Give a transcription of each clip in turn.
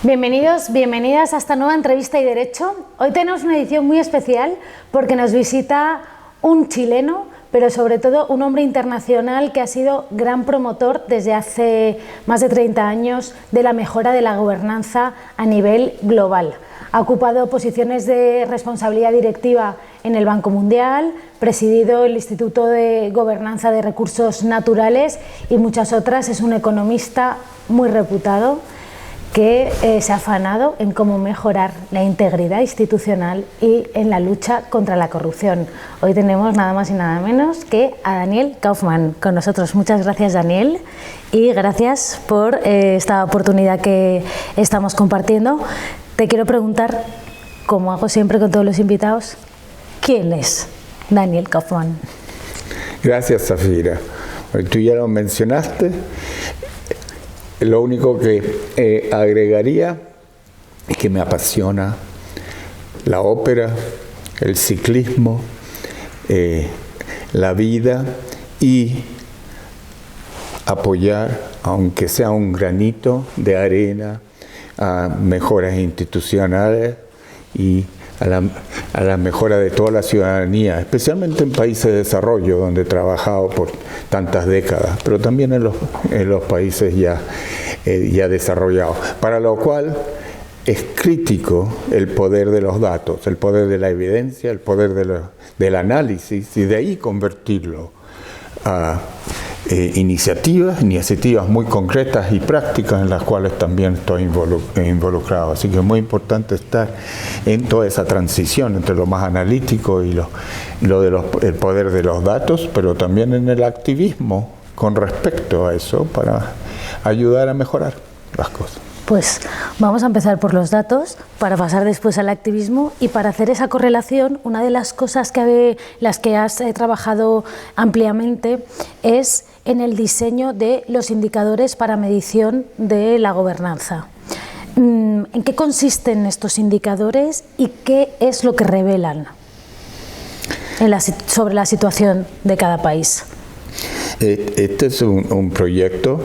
Bienvenidos, bienvenidas a esta nueva entrevista y derecho. Hoy tenemos una edición muy especial porque nos visita un chileno, pero sobre todo un hombre internacional que ha sido gran promotor desde hace más de 30 años de la mejora de la gobernanza a nivel global. Ha ocupado posiciones de responsabilidad directiva en el Banco Mundial, presidido el Instituto de Gobernanza de Recursos Naturales y muchas otras. Es un economista muy reputado que se ha afanado en cómo mejorar la integridad institucional y en la lucha contra la corrupción. Hoy tenemos nada más y nada menos que a Daniel Kaufman con nosotros. Muchas gracias, Daniel, y gracias por esta oportunidad que estamos compartiendo. Te quiero preguntar, como hago siempre con todos los invitados, ¿quién es Daniel Kaufman? Gracias, Zafira. Tú ya lo mencionaste. Lo único que agregaría es que me apasiona la ópera, el ciclismo, la vida y apoyar, aunque sea un granito de arena, a mejoras institucionales y a la mejora de toda la ciudadanía, especialmente en países de desarrollo, donde he trabajado por tantas décadas, pero también en los países ya desarrollados, para lo cual es crítico el poder de los datos, el poder de la evidencia, el poder del análisis, y de ahí convertirlo a iniciativas muy concretas y prácticas en las cuales también estoy involucrado. Así que es muy importante estar en toda esa transición entre lo más analítico y el poder de los datos, pero también en el activismo con respecto a eso para ayudar a mejorar las cosas. Pues vamos a empezar por los datos para pasar después al activismo, y para hacer esa correlación, una de las cosas las que has trabajado ampliamente es en el diseño de los indicadores para medición de la gobernanza. ¿En qué consisten estos indicadores y qué es lo que revelan sobre la situación de cada país? Este es un proyecto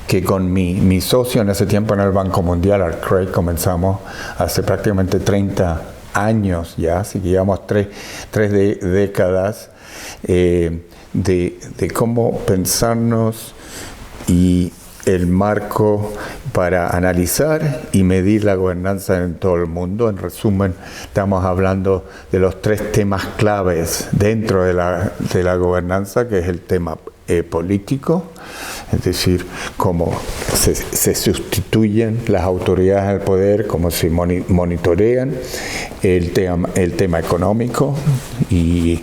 que con mi socio en ese tiempo en el Banco Mundial, Art Craig, comenzamos hace prácticamente 30 años ya, así que llevamos tres décadas de cómo pensarnos y el marco para analizar y medir la gobernanza en todo el mundo. En resumen, estamos hablando de los 3 temas claves dentro de la gobernanza, que es el tema político, es decir, cómo se sustituyen las autoridades al poder, cómo se monitorean, el tema económico y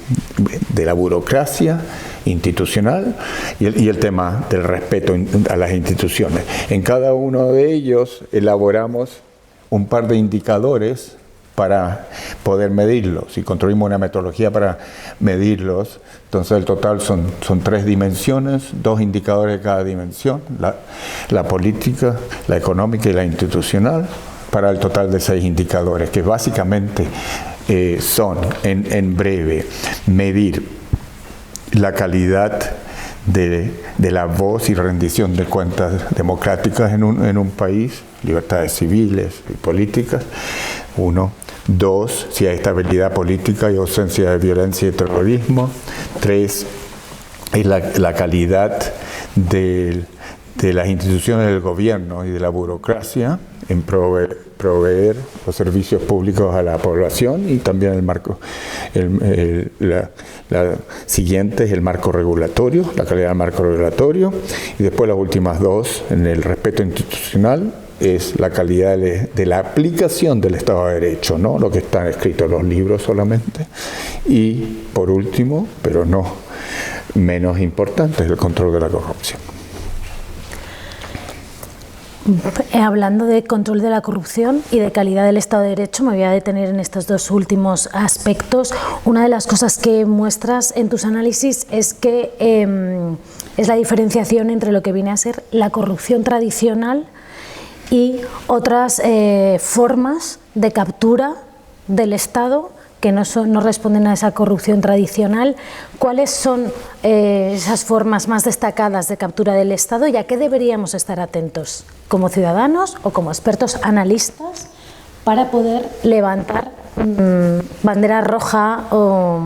de la burocracia institucional y el tema del respeto a las instituciones. En cada uno de ellos elaboramos un par de indicadores para poder medirlos y construimos una metodología para medirlos. Entonces el total son 3 dimensiones, 2 indicadores de cada dimensión, la política, la económica y la institucional, para el total de 6 indicadores, que básicamente son, en breve, medir la calidad de la voz y rendición de cuentas democráticas en un país, libertades civiles y políticas, 1. 2, si hay estabilidad política y ausencia de violencia y terrorismo. 3, es la calidad de las instituciones del gobierno y de la burocracia en proveer los servicios públicos a la población, y también el marco. La siguiente es el marco regulatorio, la calidad del marco regulatorio, y después las últimas 2, en el respeto institucional, es la calidad de la aplicación del Estado de Derecho, no lo que está escrito en los libros solamente. Y por último, pero no menos importante, es el control de la corrupción. Hablando de control de la corrupción y de calidad del Estado de Derecho, me voy a detener en estos 2 últimos aspectos. Una de las cosas que muestras en tus análisis es que es la diferenciación entre lo que viene a ser la corrupción tradicional y otras formas de captura del Estado que no responden a esa corrupción tradicional. ¿Cuáles son esas formas más destacadas de captura del Estado y a qué deberíamos estar atentos como ciudadanos o como expertos analistas para poder levantar bandera roja o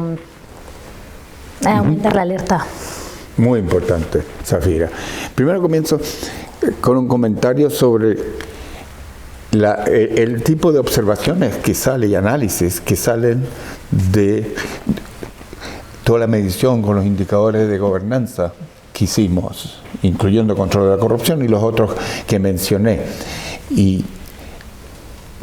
aumentar la alerta? Muy importante, Zafira. Primero comienzo con un comentario sobre el tipo de observaciones que sale y análisis que salen de toda la medición con los indicadores de gobernanza que hicimos, incluyendo control de la corrupción y los otros que mencioné. Y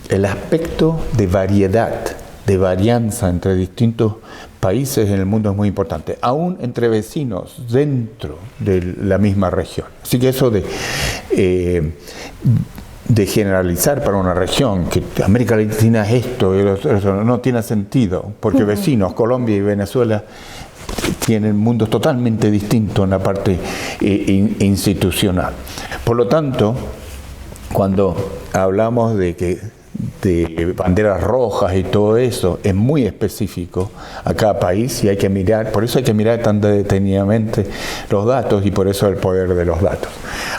el aspecto de variedad, de varianza entre distintos países en el mundo es muy importante, aún entre vecinos dentro de la misma región. Así que eso de generalizar para una región que América Latina es esto y eso no tiene sentido, porque vecinos, Colombia y Venezuela, tienen mundos totalmente distintos en la parte institucional. Por lo tanto, cuando hablamos de banderas rojas y todo eso, es muy específico a cada país y hay que mirar, por eso hay que mirar tan detenidamente los datos y por eso el poder de los datos.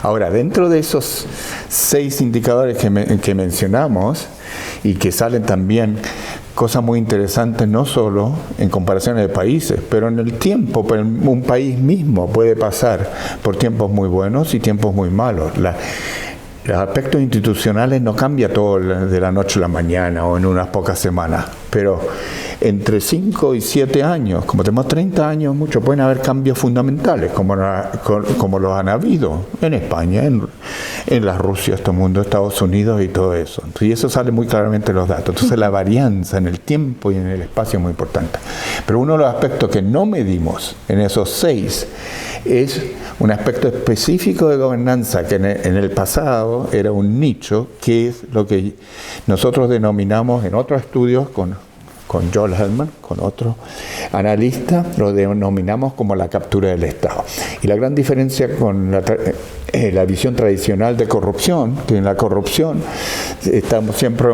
Ahora, dentro de esos 6 indicadores que mencionamos y que salen también cosas muy interesantes, no solo en comparaciones de países, pero en el tiempo, un país mismo puede pasar por tiempos muy buenos y tiempos muy malos. Los aspectos institucionales no cambia todo de la noche a la mañana o en unas pocas semanas, pero entre 5 y 7 años, como tenemos 30 años, pueden haber cambios fundamentales, como los han habido en España, en la Rusia, este mundo, Estados Unidos y todo eso. Y eso sale muy claramente en los datos. Entonces la varianza en el tiempo y en el espacio es muy importante. Pero uno de los aspectos que no medimos en esos 6 es un aspecto específico de gobernanza que en el pasado era un nicho, que es lo que nosotros denominamos en otros estudios con Joel Hellman, con otro analista, lo denominamos como la captura del Estado. Y la gran diferencia con la visión tradicional de corrupción, que en la corrupción estamos siempre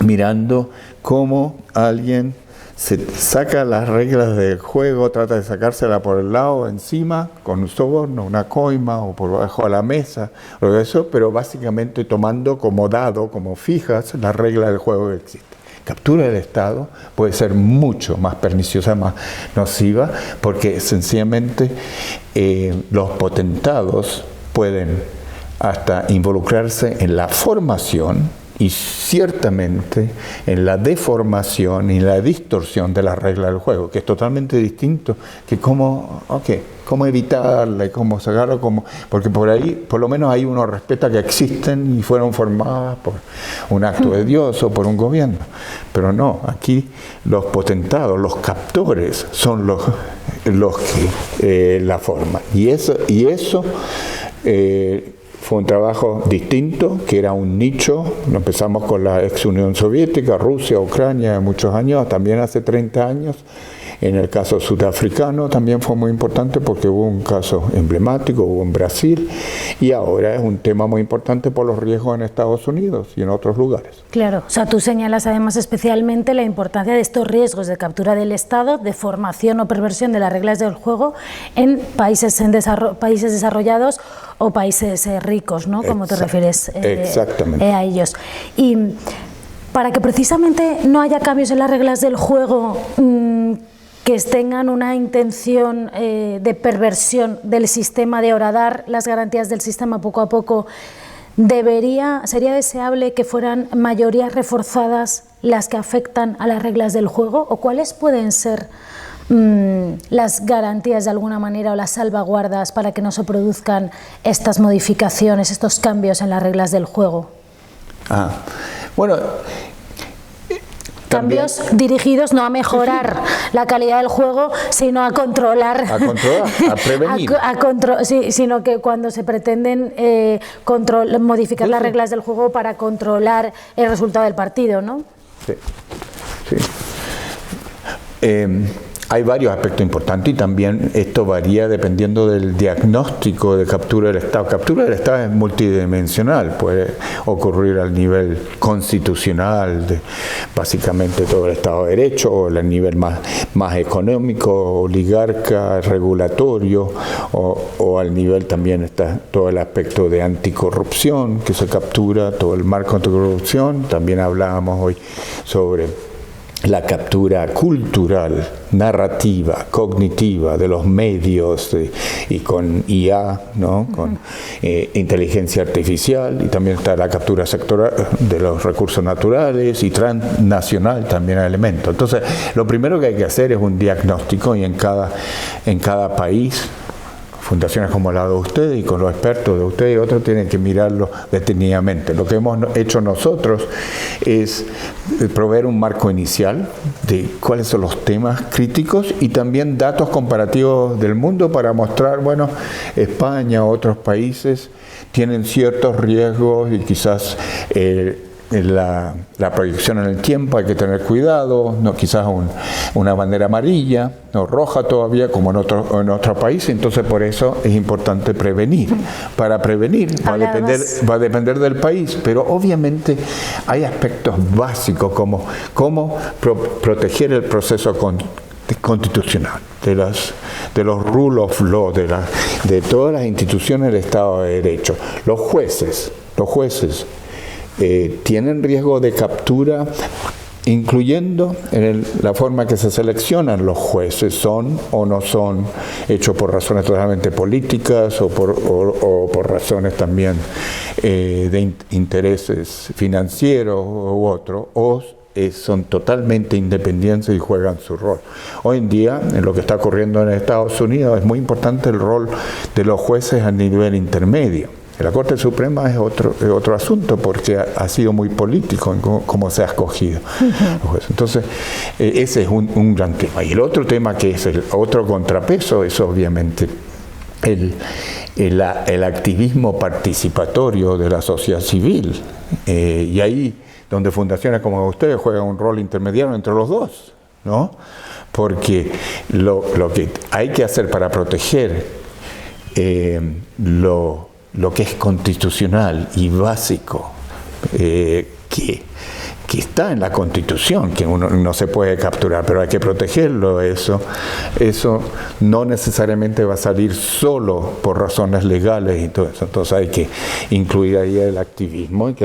mirando cómo alguien se saca las reglas del juego, trata de sacársela por el lado, encima, con un soborno, una coima o por debajo de la mesa, o eso, pero básicamente tomando como dado, como fijas, las reglas del juego que existe. Captura del Estado puede ser mucho más perniciosa, más nociva, porque sencillamente los potentados pueden hasta involucrarse en la formación y ciertamente en la deformación y la distorsión de la regla del juego, que es totalmente distinto que cómo evitarla y cómo sacarlo, porque por ahí por lo menos ahí uno respeta que existen y fueron formadas por un acto de Dios o por un gobierno, pero no, aquí los potentados, los captores son los que la forman, y eso fue un trabajo distinto, que era un nicho. Empezamos con la ex Unión Soviética, Rusia, Ucrania, muchos años, también hace 30 años. En el caso sudafricano también fue muy importante porque hubo un caso emblemático, hubo en Brasil, y ahora es un tema muy importante por los riesgos en Estados Unidos y en otros lugares. Claro, o sea, tú señalas además especialmente la importancia de estos riesgos de captura del Estado, de formación o perversión de las reglas del juego en países desarrollados o países ricos, ¿no? Como te refieres exactamente. A ellos. Y para que precisamente no haya cambios en las reglas del juego que tengan una intención de perversión del sistema, de horadar las garantías del sistema poco a poco, ¿sería deseable que fueran mayorías reforzadas las que afectan a las reglas del juego? ¿O cuáles pueden ser las garantías de alguna manera o las salvaguardas para que no se produzcan estas modificaciones, estos cambios en las reglas del juego? Bueno, cambios dirigidos no a mejorar la calidad del juego, sino a controlar. A prevenir. Sino que cuando se pretenden modificar las reglas del juego para controlar el resultado del partido, ¿no? Sí. hay varios aspectos importantes y también esto varía dependiendo del diagnóstico de captura del Estado. Captura del Estado es multidimensional, puede ocurrir al nivel constitucional, de básicamente todo el Estado de Derecho, o al nivel más económico, oligarca, regulatorio, o al nivel también está todo el aspecto de anticorrupción que se captura, todo el marco anticorrupción. También hablábamos hoy sobre la captura cultural, narrativa, cognitiva de los medios y con IA, ¿no? Con inteligencia artificial, y también está la captura sectorial de los recursos naturales y transnacional también hay elementos. Entonces, lo primero que hay que hacer es un diagnóstico, y en cada país, fundaciones como la de ustedes y con los expertos de ustedes y otros tienen que mirarlo detenidamente. Lo que hemos hecho nosotros es proveer un marco inicial de cuáles son los temas críticos y también datos comparativos del mundo para mostrar, bueno, España, otros países tienen ciertos riesgos y quizás la proyección en el tiempo hay que tener cuidado, no, quizás una bandera amarilla, no roja todavía como en otros países. Entonces por eso es importante prevenir. Para prevenir va a depender del país, pero obviamente hay aspectos básicos como cómo proteger el proceso constitucional, de los rule of law, de todas las instituciones del Estado de Derecho. Los jueces tienen riesgo de captura, incluyendo en la forma que se seleccionan los jueces, son o no son hechos por razones totalmente políticas o por razones también de intereses financieros u otros, o son totalmente independientes y juegan su rol. Hoy en día, en lo que está ocurriendo en Estados Unidos, es muy importante el rol de los jueces a nivel intermedio. La Corte Suprema es otro asunto porque ha sido muy político en cómo se ha escogido. Entonces, ese es un gran tema. Y el otro tema, que es el otro contrapeso, es obviamente el activismo participatorio de la sociedad civil. Y ahí donde fundaciones como ustedes juegan un rol intermediario entre los dos, ¿no? Porque lo que hay que hacer para proteger lo que es constitucional y básico, que está en la Constitución, que uno no se puede capturar, pero hay que protegerlo. Eso no necesariamente va a salir solo por razones legales y todo eso. Entonces hay que incluir ahí el activismo y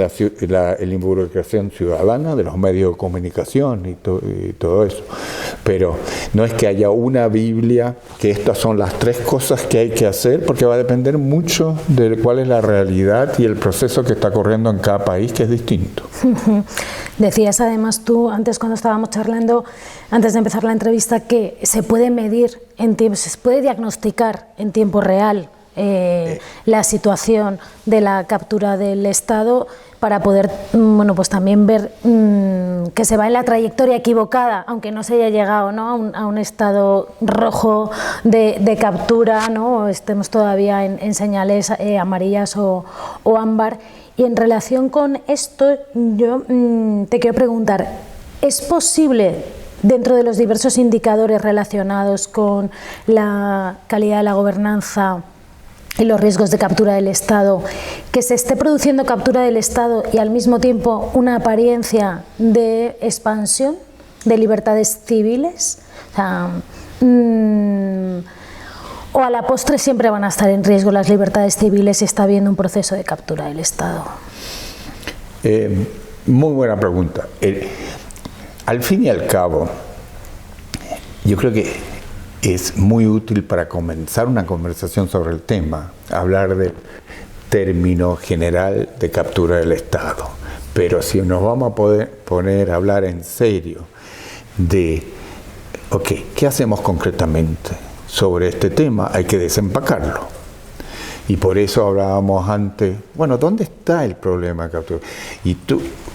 la involucración ciudadana de los medios de comunicación y todo eso. Pero no es que haya una Biblia, que estas son las 3 cosas que hay que hacer, porque va a depender mucho de cuál es la realidad y el proceso que está corriendo en cada país, que es distinto. Decías además tú, antes cuando estábamos charlando, antes de empezar la entrevista, que se puede medir en tiempo, se puede diagnosticar en tiempo real la situación de la captura del Estado, para poder, bueno, pues también ver que se va en la trayectoria equivocada, aunque no se haya llegado, ¿no?, a un estado rojo de captura, ¿no?, o estemos todavía en señales amarillas o ámbar. Y en relación con esto, yo te quiero preguntar, ¿es posible, dentro de los diversos indicadores relacionados con la calidad de la gobernanza y los riesgos de captura del Estado, que se esté produciendo captura del Estado y al mismo tiempo una apariencia de expansión de libertades civiles? O sea, ¿o a la postre siempre van a estar en riesgo las libertades civiles si está habiendo un proceso de captura del Estado? Muy buena pregunta. Al fin y al cabo, yo creo que es muy útil para comenzar una conversación sobre el tema, hablar del término general de captura del Estado. Pero si nos vamos a poner a hablar en serio de, ¿qué hacemos concretamente sobre este tema? Hay que desempacarlo. Y por eso hablábamos antes, bueno, ¿dónde está el problema de captura? Y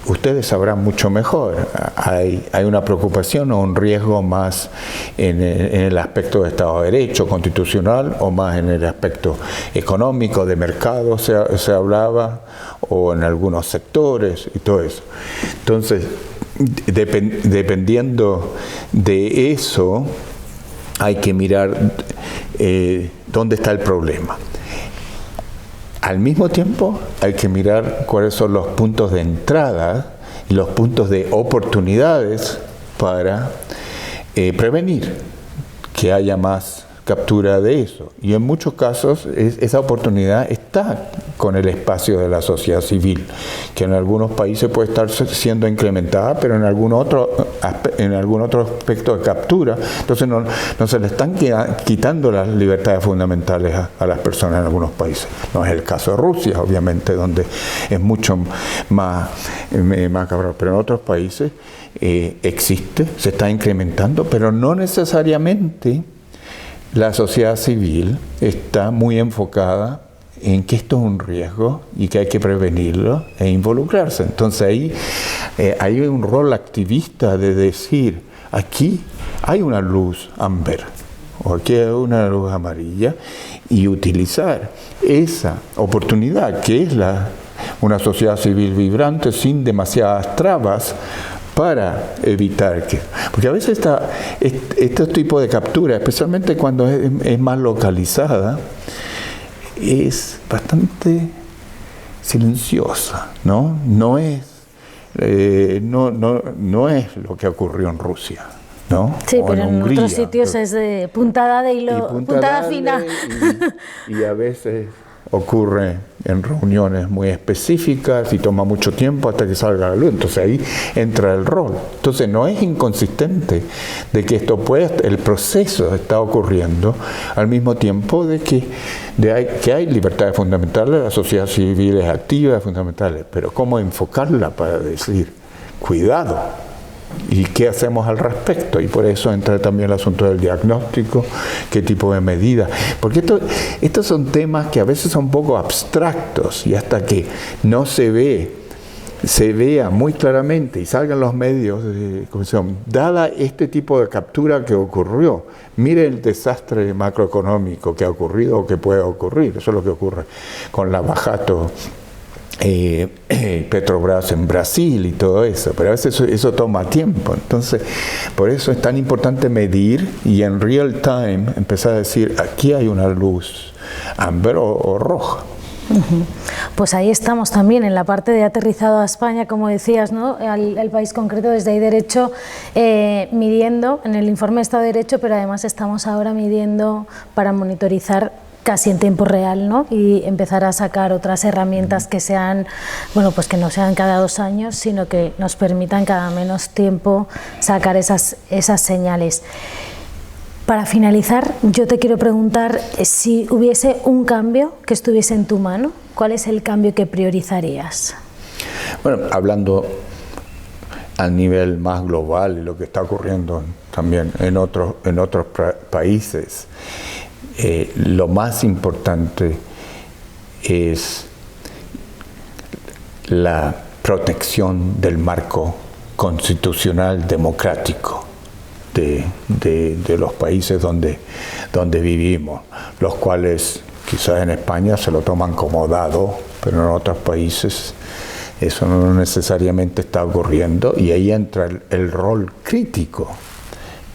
ustedes sabrán mucho mejor, hay una preocupación o un riesgo más en el aspecto de Estado de Derecho constitucional, o más en el aspecto económico, de mercado se hablaba, o en algunos sectores y todo eso. Entonces, dependiendo de eso, hay que mirar dónde está el problema. Al mismo tiempo hay que mirar cuáles son los puntos de entrada y los puntos de oportunidades para prevenir que haya más captura de eso. Y en muchos casos esa oportunidad está con el espacio de la sociedad civil, que en algunos países puede estar siendo incrementada, pero en algún otro aspecto de captura, entonces no se le están quitando las libertades fundamentales a las personas en algunos países. No es el caso de Rusia, obviamente, donde es mucho más cabrón, pero en otros países existe, se está incrementando, pero no necesariamente la sociedad civil está muy enfocada en que esto es un riesgo y que hay que prevenirlo e involucrarse. Entonces ahí hay un rol activista de decir, aquí hay una luz ámbar o aquí hay una luz amarilla, y utilizar esa oportunidad que es una sociedad civil vibrante sin demasiadas trabas, para evitar que... Porque a veces este tipo de captura, especialmente cuando es más localizada, es bastante silenciosa, ¿no? No es lo que ocurrió en Rusia, ¿no? Sí, o pero en Hungría, otros sitios es de puntada de hilo, puntada fina. Y a veces ocurre en reuniones muy específicas y toma mucho tiempo hasta que salga la luz. Entonces ahí entra el rol. Entonces no es inconsistente de que el proceso está ocurriendo al mismo tiempo de que hay libertades fundamentales, la sociedad civil es activa, fundamentales, pero cómo enfocarla para decir, cuidado. ¿Y qué hacemos al respecto? Y por eso entra también el asunto del diagnóstico, qué tipo de medidas. Porque estos son temas que a veces son un poco abstractos y hasta que no se vea muy claramente y salgan los medios de comunicación, dada este tipo de captura que ocurrió, mire el desastre macroeconómico que ha ocurrido o que puede ocurrir. Eso es lo que ocurre con la Bajato, Petrobras en Brasil y todo eso, pero a veces eso toma tiempo. Entonces, por eso es tan importante medir y en real time empezar a decir, aquí hay una luz ámbar o roja. Pues ahí estamos también en la parte de aterrizado a España, como decías, ¿no? Al país concreto, desde ahí derecho, midiendo en el informe de Estado de Derecho, pero además estamos ahora midiendo para monitorizar casi en tiempo real, ¿no? Y empezar a sacar otras herramientas que sean, bueno, pues que no sean cada 2 años, sino que nos permitan cada menos tiempo sacar esas señales. Para finalizar, yo te quiero preguntar si hubiese un cambio que estuviese en tu mano, ¿cuál es el cambio que priorizarías? Bueno, hablando a nivel más global y lo que está ocurriendo también en otros países, lo más importante es la protección del marco constitucional democrático de los países donde vivimos, los cuales quizás en España se lo toman como dado, pero en otros países eso no necesariamente está ocurriendo, y ahí entra el rol crítico,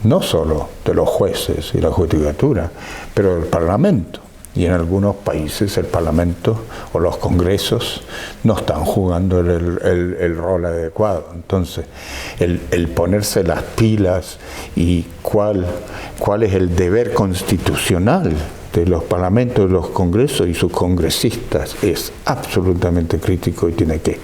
no solo de los jueces y la judicatura, pero del Parlamento. Y en algunos países el Parlamento o los congresos no están jugando el rol adecuado. Entonces, el ponerse las pilas y cuál es el deber constitucional de los parlamentos, de los congresos y sus congresistas es absolutamente crítico y tiene que,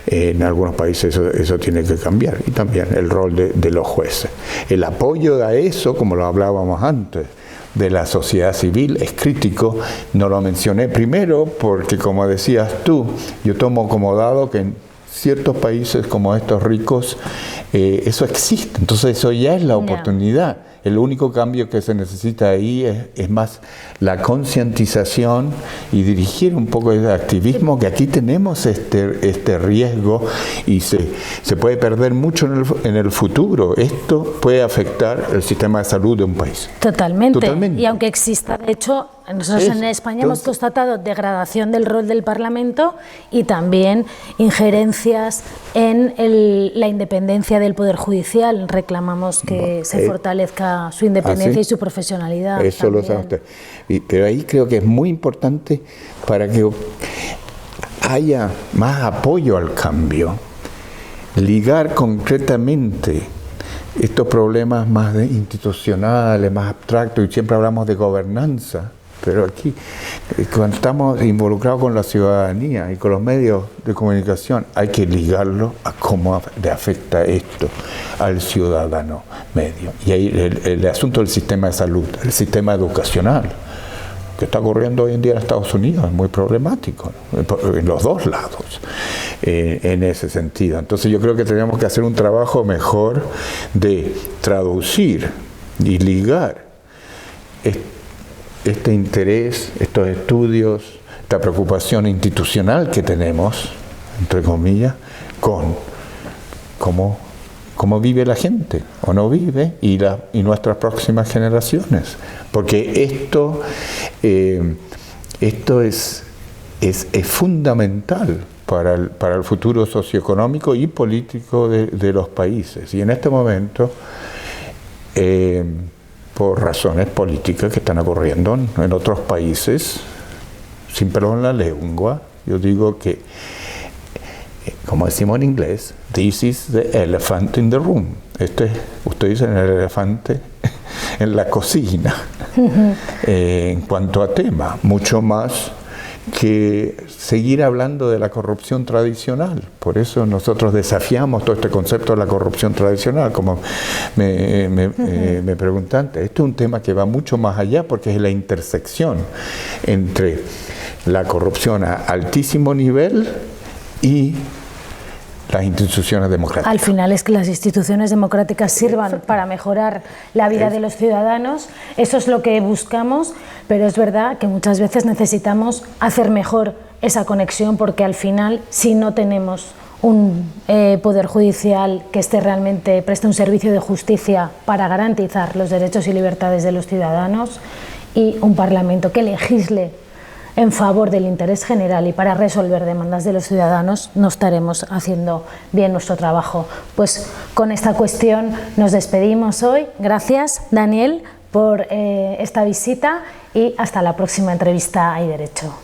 en algunos países eso tiene que cambiar. Y también el rol de los jueces. El apoyo a eso, como lo hablábamos antes, de la sociedad civil es crítico. No lo mencioné primero porque, como decías tú, yo tomo como dado que en ciertos países como estos ricos eso existe, entonces eso ya es la oportunidad. El único cambio que se necesita ahí es más la concientización y dirigir un poco ese activismo, que aquí tenemos este riesgo y se puede perder mucho en el futuro. Esto puede afectar el sistema de salud de un país. Totalmente. Y aunque exista, de hecho, nosotros en España hemos constatado degradación del rol del Parlamento y también injerencias en la independencia del Poder Judicial. Reclamamos que se fortalezca su independencia ¿Ah, sí? y su profesionalidad. Eso lo sabe usted. Pero ahí creo que es muy importante para que haya más apoyo al cambio, ligar concretamente estos problemas más institucionales, más abstractos, y siempre hablamos de gobernanza, pero aquí, cuando estamos involucrados con la ciudadanía y con los medios de comunicación, hay que ligarlo a cómo le afecta esto al ciudadano medio. Y ahí el asunto del sistema de salud, el sistema educacional, que está ocurriendo hoy en día en Estados Unidos, es muy problemático, ¿no? En los dos lados, en ese sentido. Entonces yo creo que tenemos que hacer un trabajo mejor de traducir y ligar este interés, estos estudios, esta preocupación institucional que tenemos, entre comillas, con cómo vive la gente o no vive y nuestras próximas generaciones. Porque esto es fundamental para el futuro socioeconómico y político de los países. Y en este momento, por razones políticas que están ocurriendo en otros países, sin pelo en la lengua, yo digo que, como decimos en inglés, this is the elephant in the room. Usted dice el elefante en la cocina, en cuanto a tema, mucho más que seguir hablando de la corrupción tradicional. Por eso nosotros desafiamos todo este concepto de la corrupción tradicional, como me preguntaste. Este es un tema que va mucho más allá, porque es la intersección entre la corrupción a altísimo nivel y las instituciones democráticas. Al final es que las instituciones democráticas sirvan para mejorar la vida de los ciudadanos, eso es lo que buscamos, pero es verdad que muchas veces necesitamos hacer mejor esa conexión, porque al final, si no tenemos un poder judicial que realmente preste un servicio de justicia para garantizar los derechos y libertades de los ciudadanos, y un Parlamento que legisle en favor del interés general y para resolver demandas de los ciudadanos, no estaremos haciendo bien nuestro trabajo. Pues con esta cuestión nos despedimos hoy. Gracias, Daniel, por esta visita, y hasta la próxima entrevista Hay Derecho.